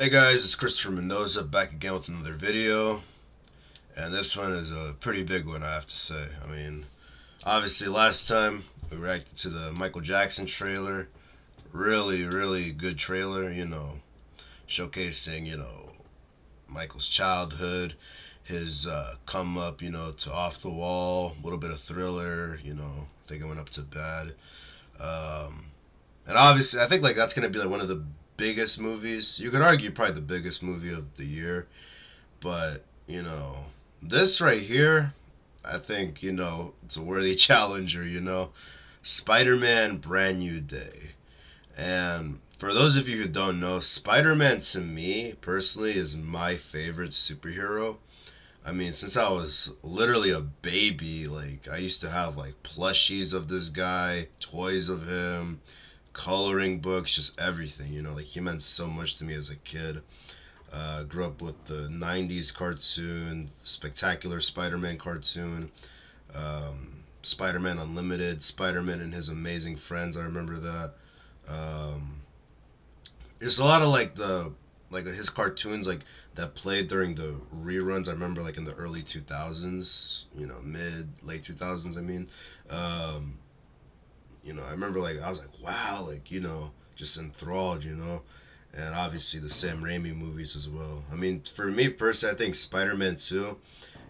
Hey guys, it's Christopher Mendoza back again with another video, and this one is a pretty big one, I have to say. I mean, obviously last time we reacted to the Michael Jackson trailer. Really, really good trailer, showcasing, Michael's childhood, his come up, to Off the Wall, a little bit of Thriller, I think it went up to Bad. Um, and obviously, I think like that's gonna be like one of the biggest movies. You could argue probably the biggest movie of the year, but this right here, I think it's a worthy challenger. Spider-Man: Brand New Day, and for those of you who don't know, Spider-Man to me personally is my favorite superhero. I mean, since I was literally a baby, like I used to have like plushies of this guy, toys of him, coloring books, just everything. Like he meant so much to me as a kid. Grew up with the '90s cartoon, Spectacular Spider-Man cartoon, Spider-Man Unlimited, Spider-Man and His Amazing Friends. I remember that. Um, there's a lot of like his cartoons like that played during the reruns. I remember like in the early 2000s, mid late 2000s. I mean, um, I remember like I was like, wow, like just enthralled, and obviously the Sam Raimi movies as well. I mean, for me personally, I think Spider-Man 2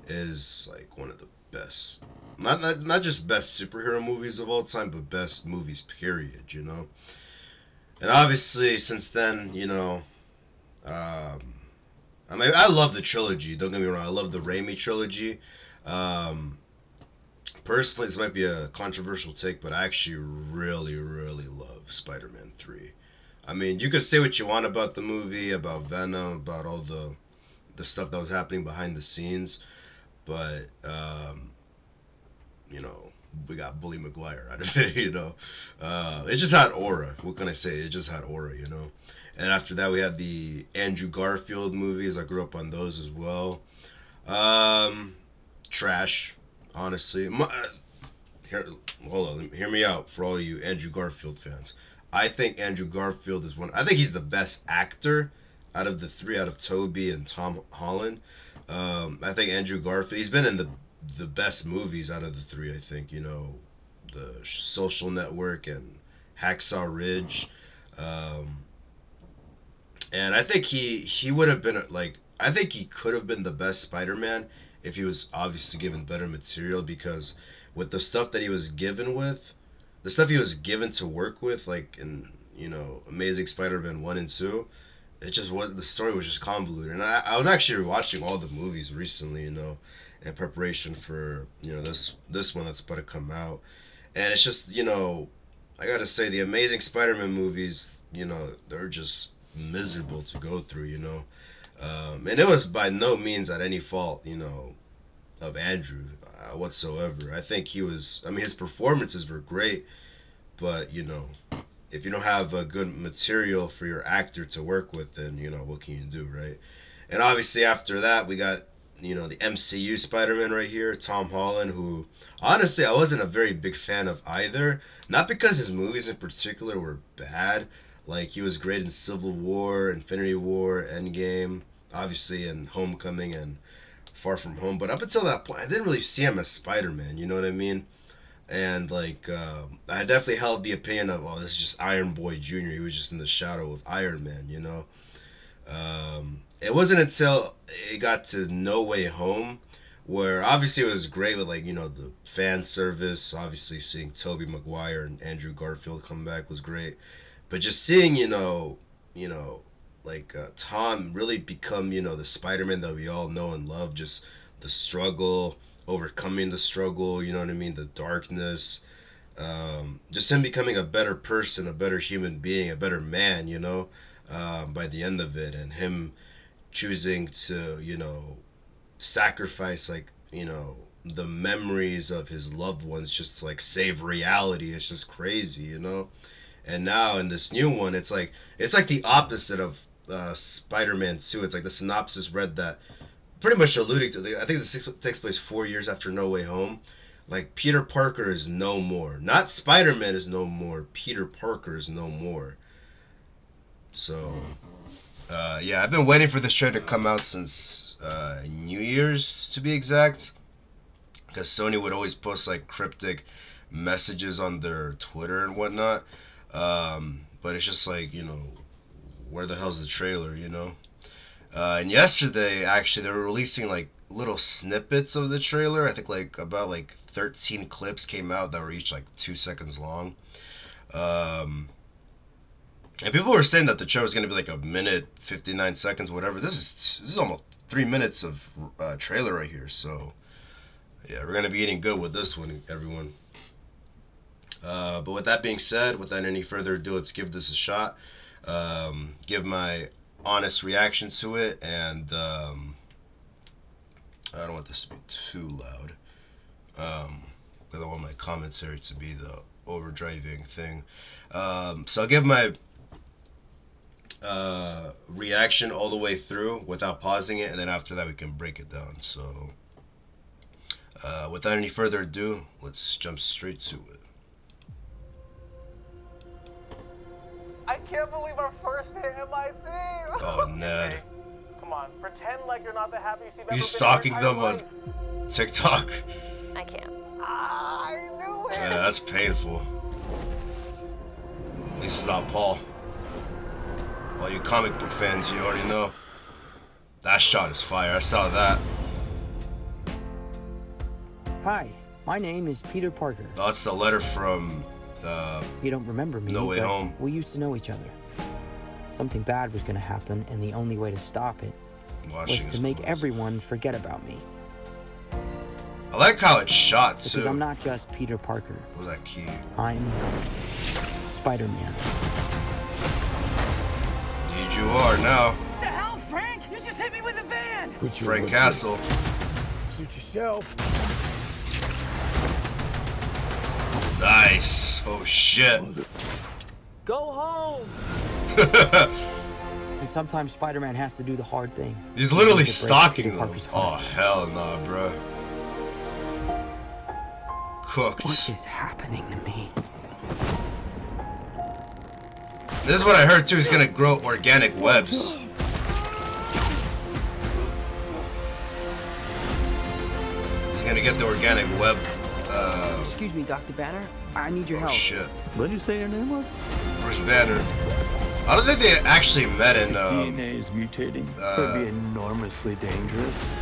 is like one of the best. Not just best superhero movies of all time, but best movies period. And obviously since then, um, I mean, I love the trilogy. Don't get me wrong. I love the Raimi trilogy. Um, Personally, this might be a controversial take, but I actually really, really love Spider-Man 3. I mean, you could say what you want about the movie, about Venom, about all the stuff that was happening behind the scenes, but you know, we got Bully Maguire out of it. It just had aura. What can I say? It just had aura. And after that, we had the Andrew Garfield movies. I grew up on those as well. Um, Trash, honestly. Here, hold on, hear me out for all you Andrew Garfield fans. I think Andrew Garfield is one. I think he's the best actor out of the three, out of Toby and Tom Holland. I think Andrew Garfield. He's been in the best movies out of the three. I think the Social Network and Hacksaw Ridge. Um, and I think he would have been like I think he could have been the best Spider-Man if he was obviously given better material because with the stuff that he was given with, the stuff he was given to work with, like in Amazing Spider-Man 1 and 2, it just was the story was just convoluted. And I was actually watching all the movies recently, in preparation for this one that's about to come out, and it's just I gotta say the Amazing Spider-Man movies, they're just miserable to go through, and it was by no means at any fault, of Andrew whatsoever. I think he was. I mean, his performances were great, but if you don't have a good material for your actor to work with, then what can you do, right? And obviously after that, we got the MCU Spider-Man right here, Tom Holland, who honestly I wasn't a very big fan of either. Not because his movies in particular were bad. Like he was great in Civil War, Infinity War, Endgame, obviously in Homecoming and Far From Home. But up until that point, I didn't really see him as Spider-Man. You know what I mean? And like I definitely held the opinion of, oh, this is just Iron Boy Jr. He was just in the shadow of Iron Man. It wasn't until it got to No Way Home where obviously it was great with like the fan service. Obviously seeing Tobey Maguire and Andrew Garfield come back was great, but just seeing you know like Tom really become the Spider-Man that we all know and love. Just the struggle, overcoming the struggle. You know what I mean? The darkness. Just him becoming a better person, a better human being, a better man. By the end of it, and him choosing to sacrifice like the memories of his loved ones just to like save reality. It's just crazy. And now in this new one, it's like the opposite of Spider-Man 2. It's like the synopsis read that pretty much alluding to I think this takes place 4 years after No Way Home. Like Peter Parker is no more. Not Spider-Man is no more. Peter Parker is no more. So Yeah, I've been waiting for this trailer to come out since New Year's, to be exact. Because Sony would always post like cryptic messages on their Twitter and whatnot. But it's just like, where the hell's the trailer, And yesterday, actually, they were releasing like little snippets of the trailer. I think like about like 13 clips came out that were each like 2 seconds long. And people were saying that the show was going to be like a minute, 59 seconds, whatever. This is almost 3 minutes of trailer right here. So, yeah, we're going to be eating good with this one, everyone. But with that being said, without any further ado, let's give this a shot. Give my honest reaction to it. And I don't want this to be too loud. Because I want my commentary to be the overdriving thing. So I'll give my reaction all the way through without pausing it, and then after that we can break it down. So without any further ado, let's jump straight to it. I can't believe our first hit MIT. Oh, Ned. Okay. Come on, pretend like you're not the happiest you've ever He's been stalking in your them on life. TikTok. I can't. I knew it. Yeah, that's painful. At least it's not Paul. All you comic book fans, you already know. That shot is fire. I saw that. Hi, my name is Peter Parker. That's the letter from You don't remember me, No Way but Home. we used to know each other. Something bad was going to happen, and the only way to stop it was to make everyone forget about me. I like how it's shot too. Because I'm not just Peter Parker. What was that key? I'm Spider-Man. Indeed you are now. What the hell, Frank? You just hit me with a van! Frank Castle. Suit yourself. Nice. Oh shit. Go home! And sometimes Spider-Man has to do the hard thing. He's literally To break stalking Peter them. Parker's Oh heart. hell no, bro. Cooked. What is happening to me? This is what I heard too. He's gonna grow organic webs. He's gonna get the organic web. Excuse me, Dr. Banner. I need your Oh help. shit. What did you say your name was? Where's Banner? I don't think they actually met in. DNA is mutating. Could be enormously dangerous.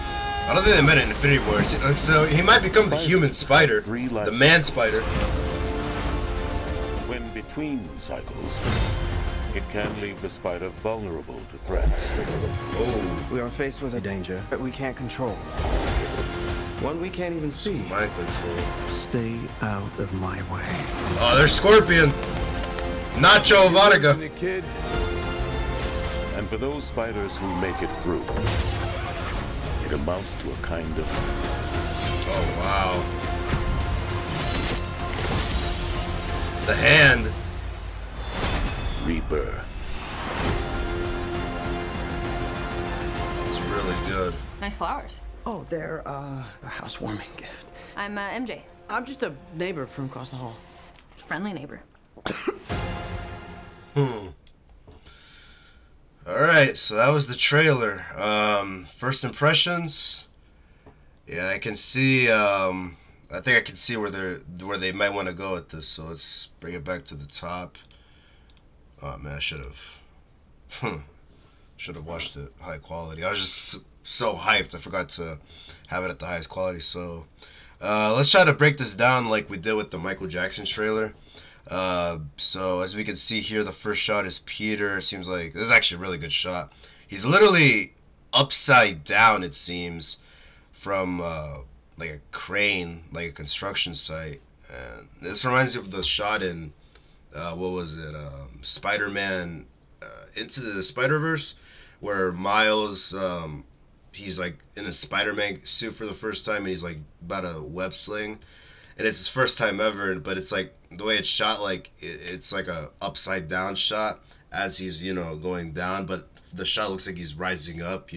I don't think they met in Infinity War. So he might become the human spider, the man spider. When between cycles, it can leave the spider vulnerable to threats. Oh, We are faced with a danger that we can't control. One we can't even see. mind control. Stay out of my way. Oh, there's Scorpion. Nacho Vodka. Listen, kid. And for those spiders who make it through, it amounts to a kind of Oh wow. The hand. rebirth. It's really good. Nice flowers. Oh, they're a housewarming gift. I'm MJ. I'm just a neighbor from across the hall. Friendly neighbor. Alright, so that was the trailer. First impressions. Yeah, I can see I think I can see where they might want to go with this, so let's bring it back to the top. Oh man, I should have watched it high quality. I was just so hyped I forgot to have it at the highest quality. So let's try to break this down like we did with the Michael Jackson trailer. So as we can see here, the first shot is Peter. It seems like this is actually a really good shot. He's literally upside down, it seems, from like a crane, like a construction site. And this reminds me of the shot in what was it, Spider-Man Into the Spider-Verse, where Miles he's like in a Spider-Man suit for the first time, and he's like about a web sling, and it's his first time ever. But it's like the way it's shot, like it's like a upside down shot as he's going down, but the shot looks like he's rising up,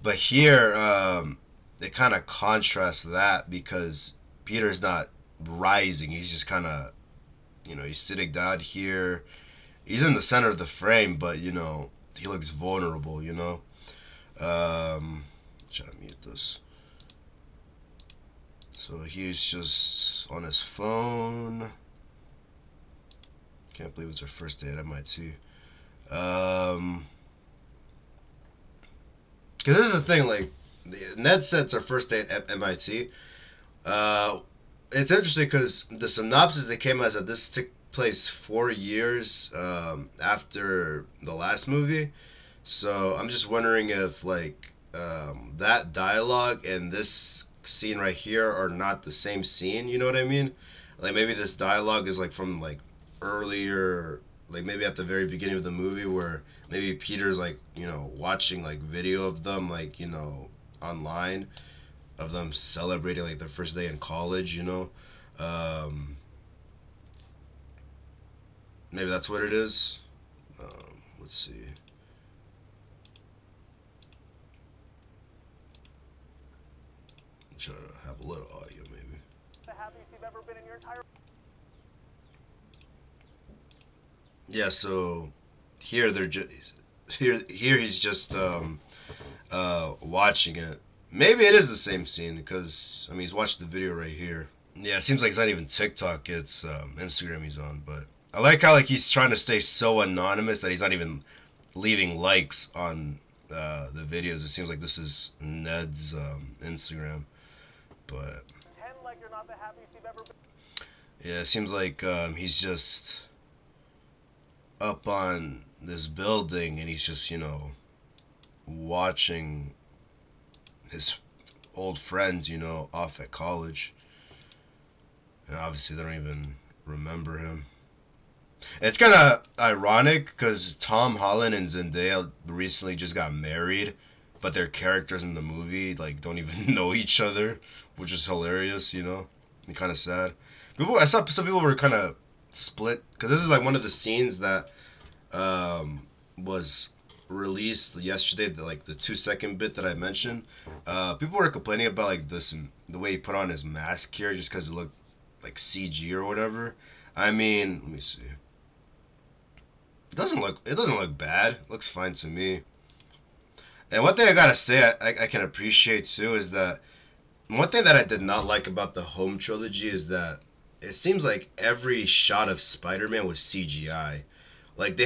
But here it kind of contrasts that, because Peter's not rising, he's just kind of he's sitting down here, he's in the center of the frame, but you know, he looks vulnerable, you know. Try to mute this. So he's just on his phone. Can't believe it's our first day at MIT. Because this is the thing, like, Ned said it's our first day at MIT. It's interesting because the synopsis that came out is that this took place 4 years after the last movie. So I'm just wondering if, like, that dialogue and this scene right here are not the same scene, you know what I mean? Like, maybe this dialogue is, like, from, like, earlier, like, maybe at the very beginning of the movie where maybe Peter's, like, you know, watching, like, video of them, like, you know, online, of them celebrating, like, their first day in college, you know? Maybe that's what it is. Let's see. Try to have a little audio, maybe. The happiest you've ever been in your entire... Yeah, so here they're just here he's just watching it. Maybe it is the same scene because I mean he's watching the video right here. Yeah, it seems like it's not even TikTok, it's Instagram he's on, but I like how like he's trying to stay so anonymous that he's not even leaving likes on the videos. It seems like this is Ned's Instagram. But Pretend like you're not the happiest you've ever been. Yeah, it seems like he's just up on this building and he's just, you know, watching his old friends, you know, off at college. And obviously they don't even remember him. It's kind of ironic because Tom Holland and Zendaya recently just got married, but their characters in the movie like don't even know each other, which is hilarious, you know, and kind of sad. I saw some people were kind of split because this is like one of the scenes that was released yesterday, like the 2-second bit that I mentioned. People were complaining about like this, the way he put on his mask here, just because it looked like CG or whatever. I mean, let me see. It doesn't look bad. It looks fine to me. And one thing I gotta say, I can appreciate too is that one thing that I did not like about the Home trilogy is that it seems like every shot of Spider-Man was CGI. Like they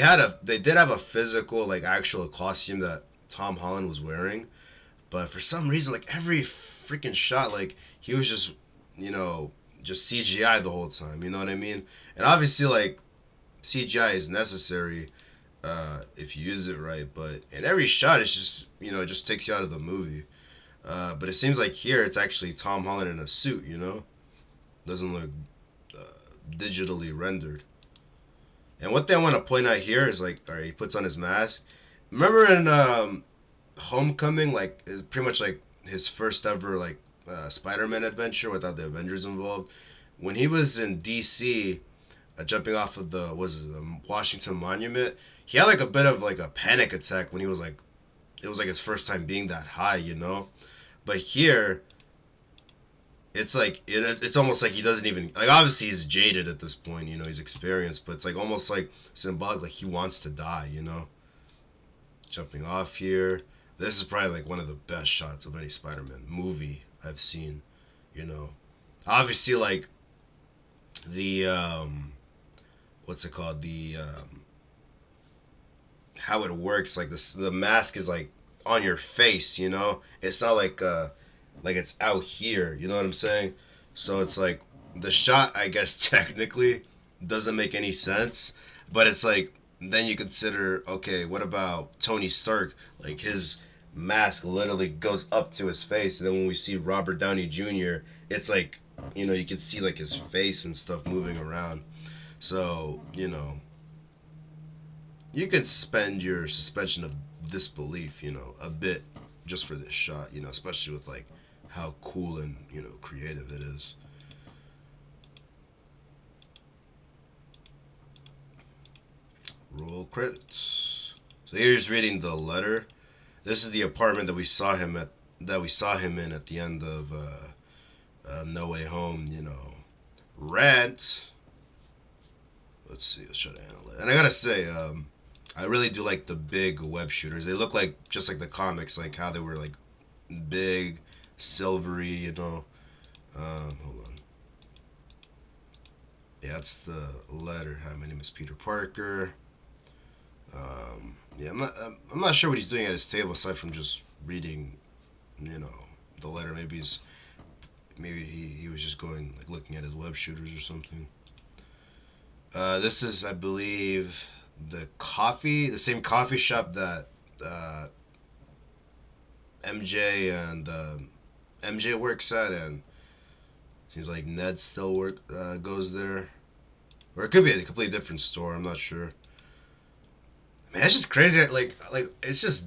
did have a physical, like actual costume that Tom Holland was wearing, but for some reason, like every freaking shot, like he was just, you know, just CGI the whole time. You know what I mean? And obviously, like CGI is necessary if you use it right, but in every shot, it's just, you know, it just takes you out of the movie. But it seems like here it's actually Tom Holland in a suit. You know, doesn't look digitally rendered. And one thing I want to point out here is like, all right, he puts on his mask. Remember in Homecoming, like it's pretty much like his first ever like Spider-Man adventure without the Avengers involved. When he was in DC, jumping off of the Washington Monument, he had like a bit of like a panic attack when he was like, it was like his first time being that high, you know. But here, it's like it's almost like he doesn't even, like, obviously he's jaded at this point, you know, he's experienced, but it's like almost like symbolic, like he wants to die, you know. Jumping off here. This is probably like one of the best shots of any Spider-Man movie I've seen, you know. Obviously, like the what's it called, the how it works, like this, the mask is like on your face, you know. It's not like it's out here, you know what I'm saying? So it's like the shot, I guess technically doesn't make any sense, but it's like then you consider, okay, what about Tony Stark? Like his mask literally goes up to his face, and then when we see Robert Downey Jr., it's like, you know, you can see like his face and stuff moving around. So, you know, you could spend your suspension of disbelief, you know, a bit just for this shot, you know, especially with like how cool and, you know, creative it is. Roll credits. So here's reading the letter. This is the apartment that we saw him in at the end of No Way Home, you know. Rent. Let's see. Let's try to analyze. And I gotta say, I really do like the big web shooters. They look like just like the comics, like how they were like big, silvery. You know. Hold on. Yeah, that's the letter. Hi, my name is Peter Parker. Yeah, I'm not sure what he's doing at his table aside from just reading, you know, the letter. Maybe he was just going like looking at his web shooters or something. This is, I believe, the same coffee shop that MJ works at, and seems like Ned still goes there, or it could be a completely different store. I'm not sure. Man, it's just crazy. Like it's just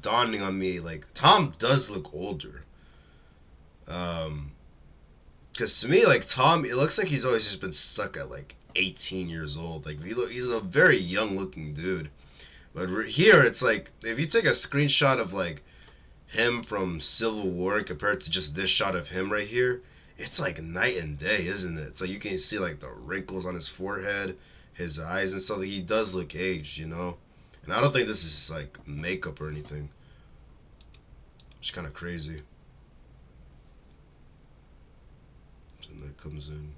dawning on me. Like Tom does look older. Because to me, like Tom, it looks like he's always just been stuck at like 18 years old. Like he's a very young looking dude. But here, it's like if you take a screenshot of like him from Civil War and compare it to just this shot of him right here, it's like night and day, isn't it? It's like you can see like the wrinkles on his forehead, his eyes and stuff. Like, he does look aged, you know. And I don't think this is like makeup or anything. It's kind of crazy. And that comes in.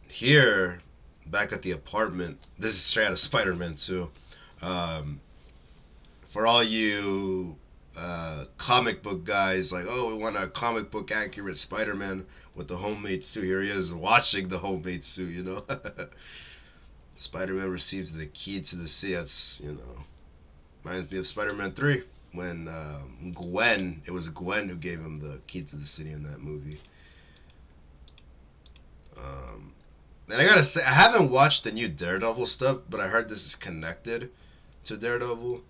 Here, back at the apartment, this is straight out of Spider-Man too. For all you comic book guys, like, oh, we want a comic book accurate Spider-Man with the homemade suit. Here he is watching the homemade suit, you know. Spider-Man receives the key to the sea. That's, you know, reminds me of Spider-Man 3 when it was Gwen who gave him the key to the city in that movie. And I gotta say, I haven't watched the new Daredevil stuff, but I heard this is connected to Daredevil.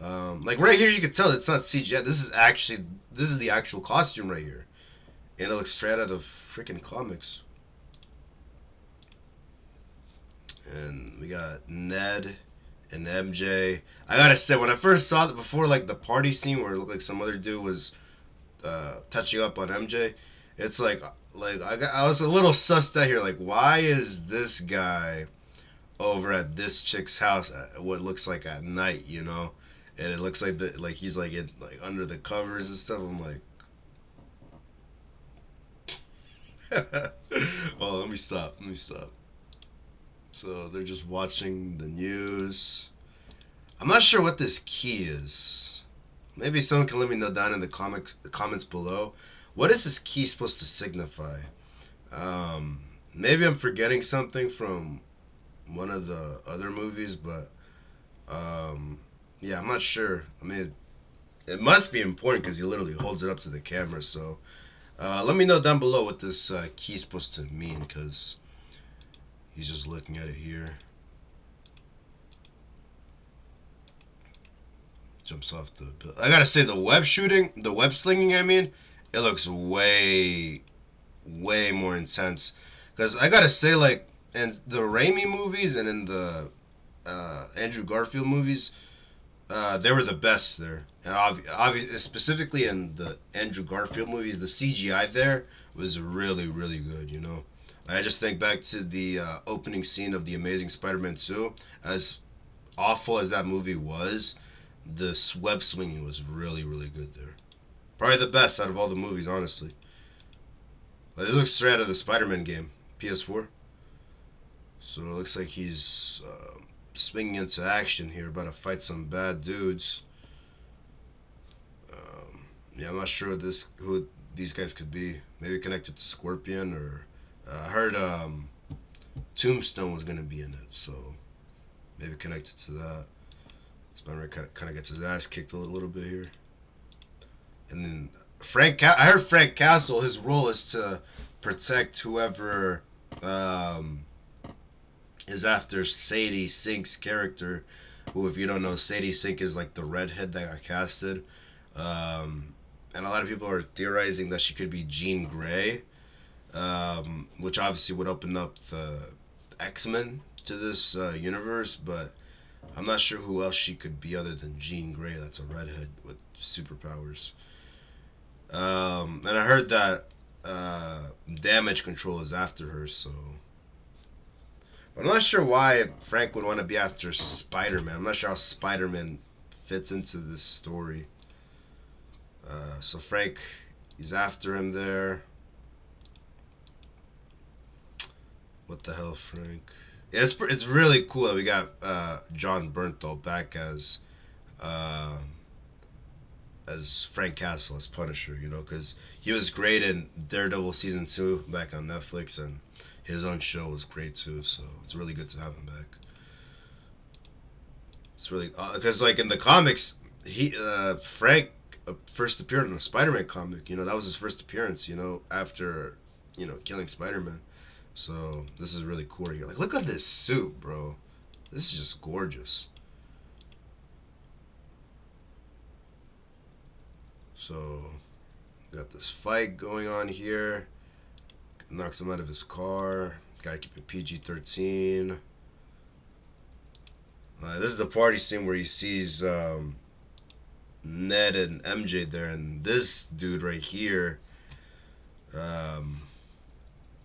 Like right here, you can tell it's not CGI. This is the actual costume right here, and it looks straight out of the freaking comics. And we got Ned and MJ. I gotta say, when I first saw that before, like the party scene where it looked like some other dude was touching up on MJ, it's like I was a little sussed out here. Like, why is this guy over at this chick's house at what looks like at night, you know? And it looks like he's like under the covers and stuff. I'm like, oh, let me stop. So they're just watching the news. I'm not sure what this key is. Maybe someone can let me know down in the comments below. What is this key supposed to signify? Maybe I'm forgetting something from one of the other movies, but yeah, I'm not sure. I mean, it must be important because he literally holds it up to the camera. So let me know down below what this key is supposed to mean, because he's just looking at it here. Jumps off the... I gotta say, the web slinging, I mean, it looks way more intense. Because I gotta say, like, in the Raimi movies and in the Andrew Garfield movies, they were the best there. And obviously, specifically in the Andrew Garfield movies, the CGI there was really good, you know. I just think back to the opening scene of The Amazing Spider-Man 2. As awful as that movie was, the web swinging was really good there. Probably the best out of all the movies, honestly. Like, it looks straight out of the Spider-Man game, PS4. So it looks like he's swinging into action here, about to fight some bad dudes. Yeah, I'm not sure who these guys could be. Maybe connected to Scorpion, or I heard Tombstone was gonna be in it, so maybe connected to that. Spider-Man kind of gets his ass kicked a little bit here. And then I heard Frank Castle, his role is to protect whoever is after Sadie Sink's character, who, if you don't know, Sadie Sink is like the redhead that got casted. And a lot of people are theorizing that she could be Jean Grey, which obviously would open up the X-Men to this universe, but I'm not sure who else she could be other than Jean Grey. That's a redhead with superpowers. And I heard that Damage Control is after her, so I'm not sure why Frank would want to be after Spider-Man. I'm not sure how Spider-Man fits into this story. So Frank, he's after him there. What the hell, Frank? Yeah, it's really cool that we got John Bernthal back as Frank Castle as Punisher, you know, because he was great in Daredevil season 2 back on Netflix, and his own show was great too. So it's really good to have him back. It's really because like in the comics, Frank first appeared in a Spider-Man comic. You know, that was his first appearance. You know, after killing Spider-Man. So this is really cool here. Like, look at this suit, bro. This is just gorgeous. So, got this fight going on here. Knocks him out of his car. Gotta keep it PG-13. This is the party scene where he sees Ned and MJ there, and this dude right here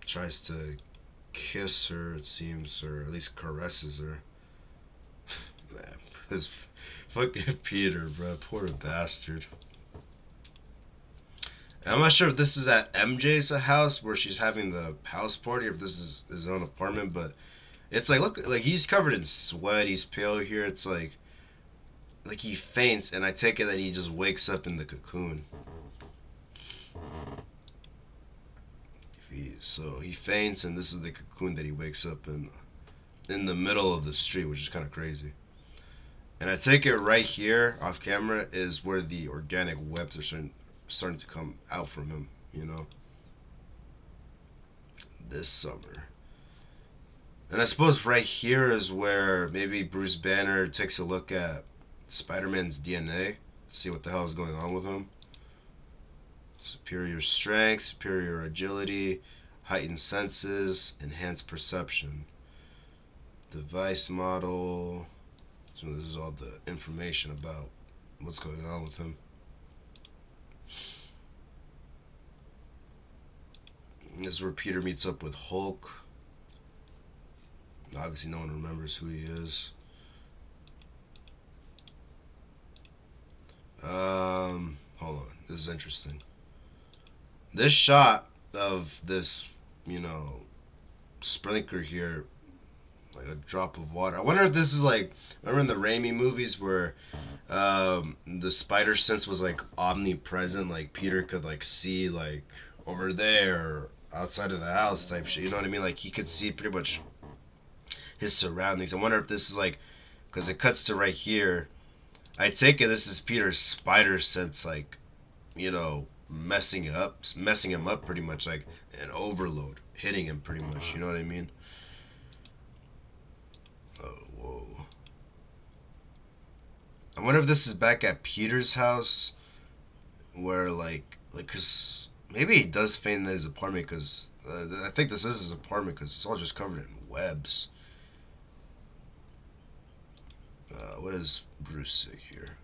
tries to kiss her, it seems, or at least caresses her. Man, this fucking Peter, bro, poor bastard. And I'm not sure if this is at MJ's house where she's having the house party, or if this is his own apartment, but it's like, look, like he's covered in sweat, he's pale here. It's like he faints, and I take it that he just wakes up in the cocoon. So he faints, and this is the cocoon that he wakes up in the middle of the street, which is kind of crazy. And I take it right here off camera is where the organic webs are starting to come out from him, you know, this summer. And I suppose right here is where maybe Bruce Banner takes a look at Spider-Man's DNA to see what the hell is going on with him. Superior strength, superior agility, heightened senses, enhanced perception. Device model. So this is all the information about what's going on with him. This is where Peter meets up with Hulk. Obviously no one remembers who he is. Hold on, this is interesting. This shot of this, you know, sprinkler here, like a drop of water. I wonder if this is like, remember in the Raimi movies where the spider sense was like omnipresent, like Peter could like see like over there or outside of the house type shit, you know what I mean? Like he could see pretty much his surroundings. I wonder if this is like, because it cuts to right here, I take it this is Peter's spider sense, like, you know, messing him up pretty much, like an overload hitting him pretty much, you know what I mean? Oh, whoa. I wonder if this is back at Peter's house where like cause maybe he does faint in his apartment, because I think this is his apartment because it's all just covered in webs. What does Bruce say here?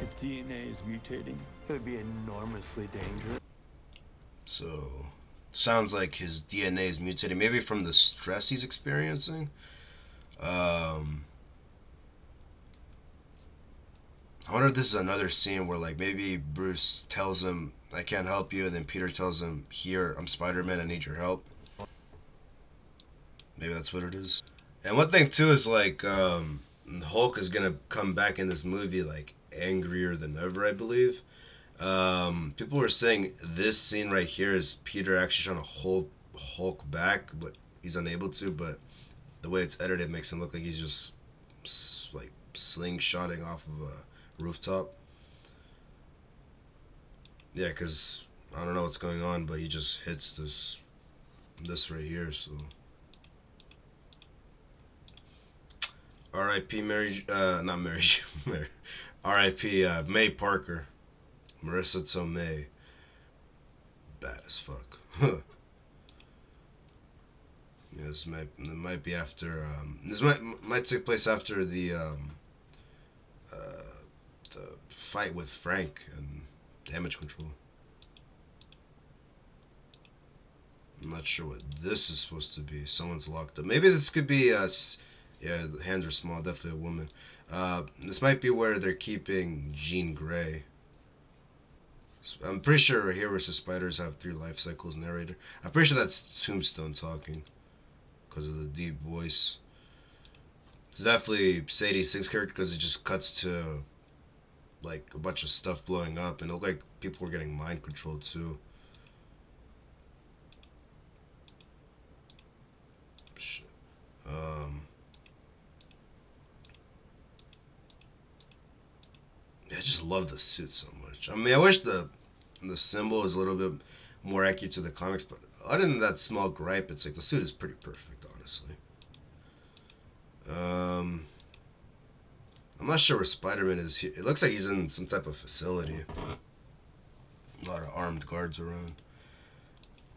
If DNA is mutating, it would be enormously dangerous. So, sounds like his DNA is mutating, maybe from the stress he's experiencing. I wonder if this is another scene where like maybe Bruce tells him, I can't help you, and then Peter tells him, here, I'm Spider-Man, I need your help. Maybe that's what it is. And one thing too is like Hulk is gonna come back in this movie like angrier than ever, I believe. People were saying this scene right here is Peter actually trying to hold Hulk back, but he's unable to. But the way it's edited makes him look like he's just like slingshotting off of a rooftop. Yeah, because I don't know what's going on, but he just hits this right here. So R.I.P. not Mary, R.I.P. May Parker, Marissa Tomei, bad as fuck. Yeah, this might be after. This might take place after the fight with Frank and Damage Control. I'm not sure what this is supposed to be. Someone's locked up. Maybe this could be yeah, the hands are small. Definitely a woman. This might be where they're keeping Jean Grey. I'm pretty sure right here where the spiders have 3 life cycles. Narrator. I'm pretty sure that's Tombstone talking because of the deep voice. It's definitely Sadie Sink's character because it just cuts to like a bunch of stuff blowing up, and it looked like people were getting mind controlled too. Shit. I just love the suit so much. I mean, I wish the symbol was a little bit more accurate to the comics, but other than that small gripe, it's like the suit is pretty perfect, honestly. I'm not sure where Spider-Man is here. It looks like he's in some type of facility. A lot of armed guards around.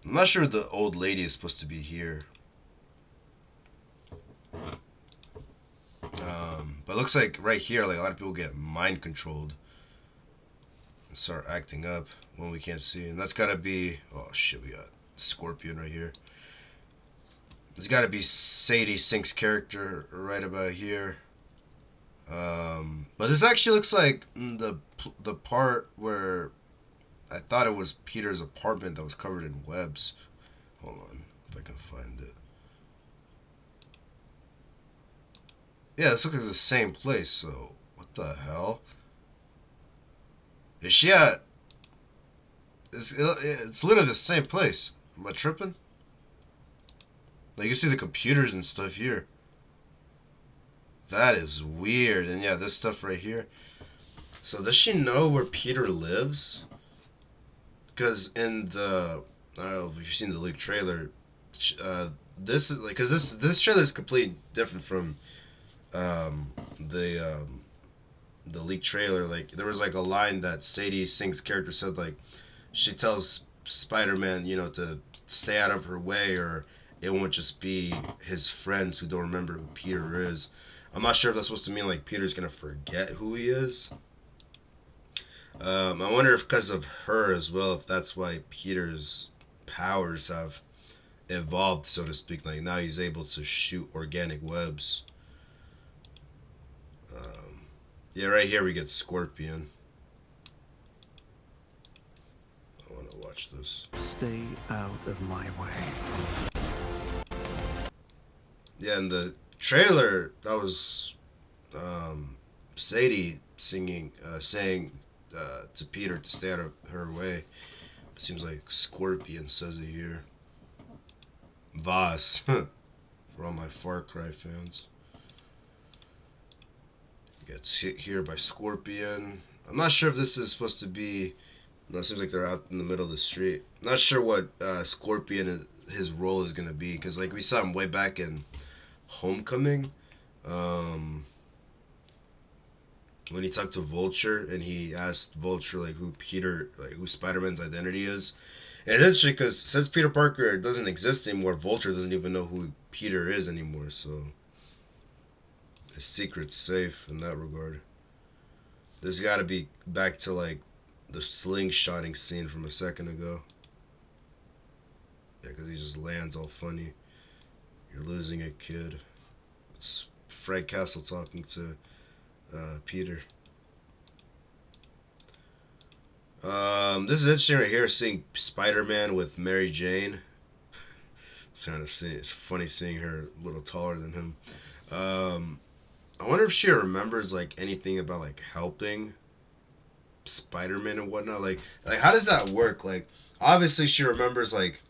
I'm not sure the old lady is supposed to be here. But it looks like right here, like a lot of people get mind controlled and start acting up when we can't see. And that's gotta be, oh shit, we got Scorpion right here. It's gotta be Sadie Sink's character right about here. But this actually looks like the part where I thought it was Peter's apartment that was covered in webs. Hold on, if I can find it. Yeah, this looks like the same place, so what the hell? Is she at... It's literally the same place. Am I tripping? Like, you can see the computers and stuff here. That is weird. And yeah, this stuff right here. So does she know where Peter lives? Because in the... I don't know if you've seen the leaked trailer. This is like... Because this trailer is completely different from... the leaked trailer. Like there was like a line that Sadie Sink's character said, like she tells Spider-Man, you know, to stay out of her way or it won't just be his friends who don't remember who Peter is. I'm not sure if that's supposed to mean like Peter's gonna forget who he is. I wonder if because of her as well, if that's why Peter's powers have evolved, so to speak. Like now he's able to shoot organic webs. Yeah, right here we get Scorpion. I want to watch this. Stay out of my way. Yeah, in the trailer, that was Sadie singing, saying to Peter to stay out of her way. It seems like Scorpion says it here. Voss, for all my Far Cry fans. Gets hit here by Scorpion. I'm not sure if this is supposed to be... No, it seems like they're out in the middle of the street. I'm not sure what Scorpion, his role is going to be. Because like we saw him way back in Homecoming. When he talked to Vulture and he asked Vulture like who Peter, like who Spider-Man's identity is. And it's interesting because since Peter Parker doesn't exist anymore, Vulture doesn't even know who Peter is anymore. So... his secret's safe in that regard. There's got to be back to like the slingshotting scene from a second ago. Yeah, because he just lands all funny. You're losing a kid. It's Fred Castle talking to Peter. This is interesting right here, seeing Spider-Man with Mary Jane. It's funny seeing her a little taller than him. I wonder if she remembers like anything about like helping Spider-Man and whatnot. Like how does that work? Like obviously she remembers, like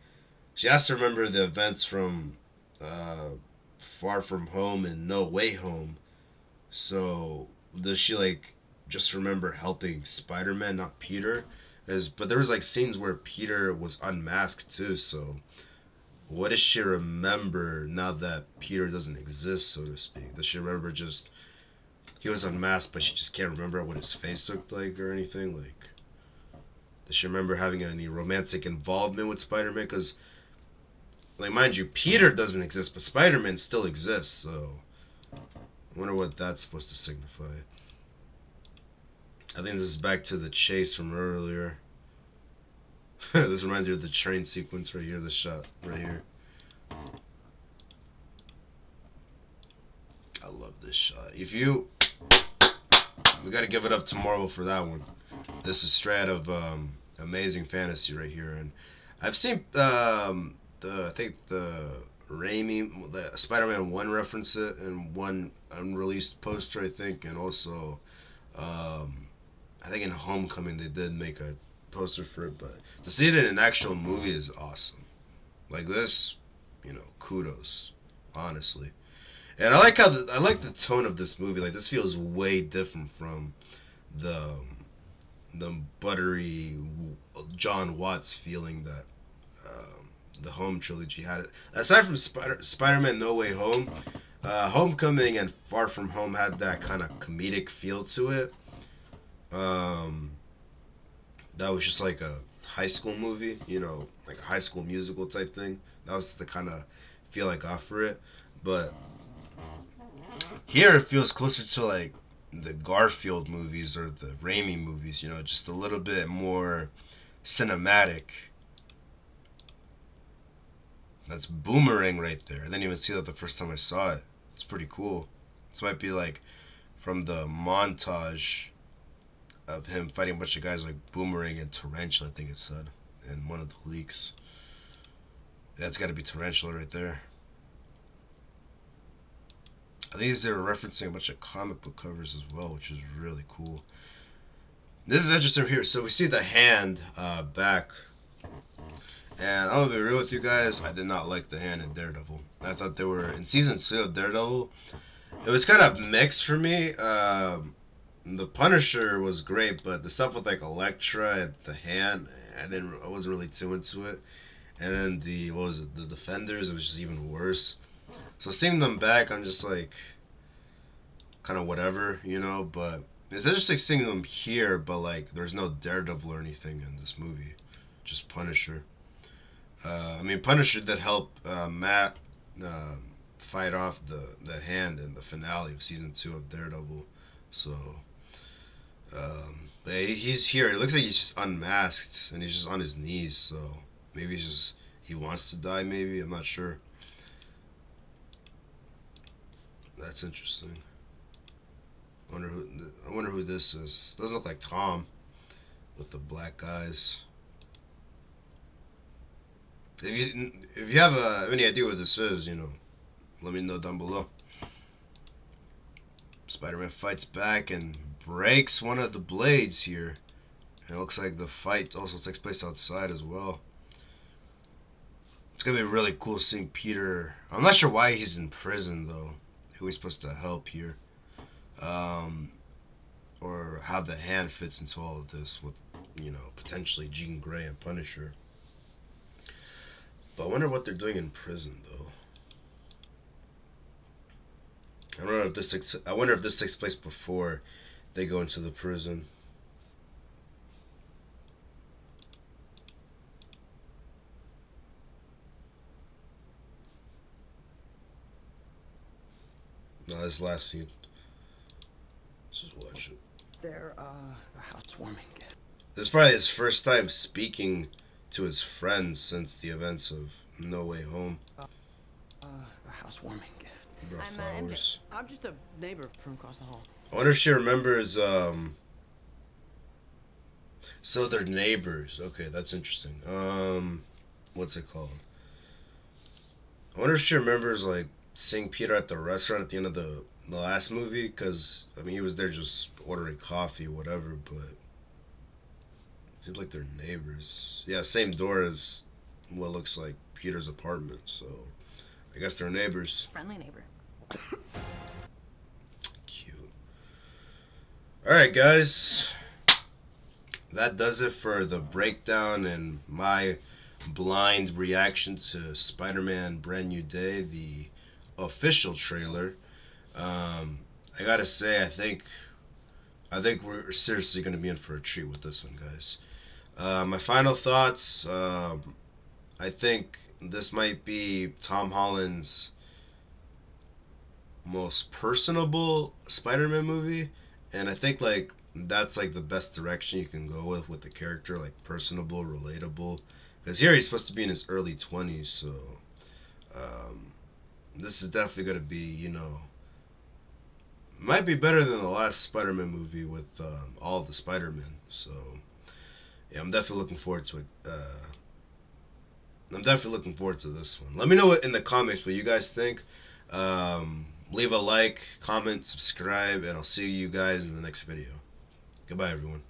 she has to remember the events from Far From Home and No Way Home. So does she like just remember helping Spider-Man, not Peter? But there was like scenes where Peter was unmasked too. So what does she remember now that Peter doesn't exist, so to speak? Does she remember just he was unmasked, but she just can't remember what his face looked like or anything? Like, does she remember having any romantic involvement with Spider-Man? Because, like, mind you, Peter doesn't exist, but Spider-Man still exists, so I wonder what that's supposed to signify. I think this is back to the chase from earlier. This reminds me of the train sequence right here, the shot right here. I love this shot. We gotta give it up to Marvel for that one. This is straight out of Amazing Fantasy right here, and I've seen I think the Raimi, the Spider-Man 1 reference it in one unreleased poster, I think, and also I think in Homecoming they did make a poster for it, but to see it in an actual movie is awesome. Like this, kudos, honestly. And I like the tone of this movie. Like this feels way different from the buttery John Watts feeling that the Home trilogy had. Aside from Spider-Man No Way Home, Homecoming and Far From Home had that kind of comedic feel to it. That was just like a high school movie, like a High School Musical type thing. That was the kind of feel I got for it. But here it feels closer to like the Garfield movies or the Raimi movies, just a little bit more cinematic. That's Boomerang right there. I didn't even see that the first time I saw it. It's pretty cool. This might be like from the montage of him fighting a bunch of guys like Boomerang and Tarantula, I think it said in one of the leaks. That's got to be Tarantula right there. I think they were referencing a bunch of comic book covers as well, which is really cool. This is interesting here. So we see the hand back. And I'm going to be real with you guys. I did not like the hand in Daredevil. I thought they were, in season 2 of Daredevil, it was kind of mixed for me. The Punisher was great, but the stuff with like Elektra and the hand, I wasn't really too into it. And then the Defenders, it was just even worse. So seeing them back, I'm just like, kind of whatever, but it's interesting seeing them here, but like, there's no Daredevil or anything in this movie, just Punisher. Punisher did help Matt fight off the hand in the finale of season 2 of Daredevil, so, but he's here. It looks like he's just unmasked, and he's just on his knees, so maybe he wants to die, maybe, I'm not sure. That's interesting. I wonder who this is. Doesn't look like Tom with the black eyes. If you have any idea what this is, let me know down below. Spider-Man fights back and breaks one of the blades here. And it looks like the fight also takes place outside as well. It's gonna be really cool seeing Peter. I'm not sure why he's in prison though. Who he's supposed to help here, or how the hand fits into all of this with, potentially Jean Grey and Punisher. But I wonder what they're doing in prison, though. I wonder if this takes place before they go into the prison. No, this last scene. Let's just watch it. They're, housewarming gift. This is probably his first time speaking to his friends since the events of No Way Home. A housewarming gift. Brought I'm flowers. I'm just a neighbor from across the hall. I wonder if she remembers, so they're neighbors. Okay, that's interesting. What's it called? I wonder if she remembers, like, seeing Peter at the restaurant at the end of the last movie, because he was there just ordering coffee, whatever, but it seems like they're neighbors. Yeah, same door as what looks like Peter's apartment, so I guess they're neighbors. Friendly neighbor. Cute. Alright guys, that does it for the breakdown and my blind reaction to Spider-Man Brand New Day, the official trailer. I gotta say, I think we're seriously gonna be in for a treat with this one, guys. My final thoughts. I think this might be Tom Holland's most personable Spider-Man movie, and I think like that's like the best direction you can go with the character, like personable, relatable. Because here he's supposed to be in his early 20s, so this is definitely gonna be, you know, might be better than the last Spider-Man movie with all the Spider-Men. So yeah, I'm definitely looking forward to it. I'm definitely looking forward to this one. Let me know in the comments what you guys think. Leave a like, comment, subscribe, and I'll see you guys in the next video. Goodbye, everyone.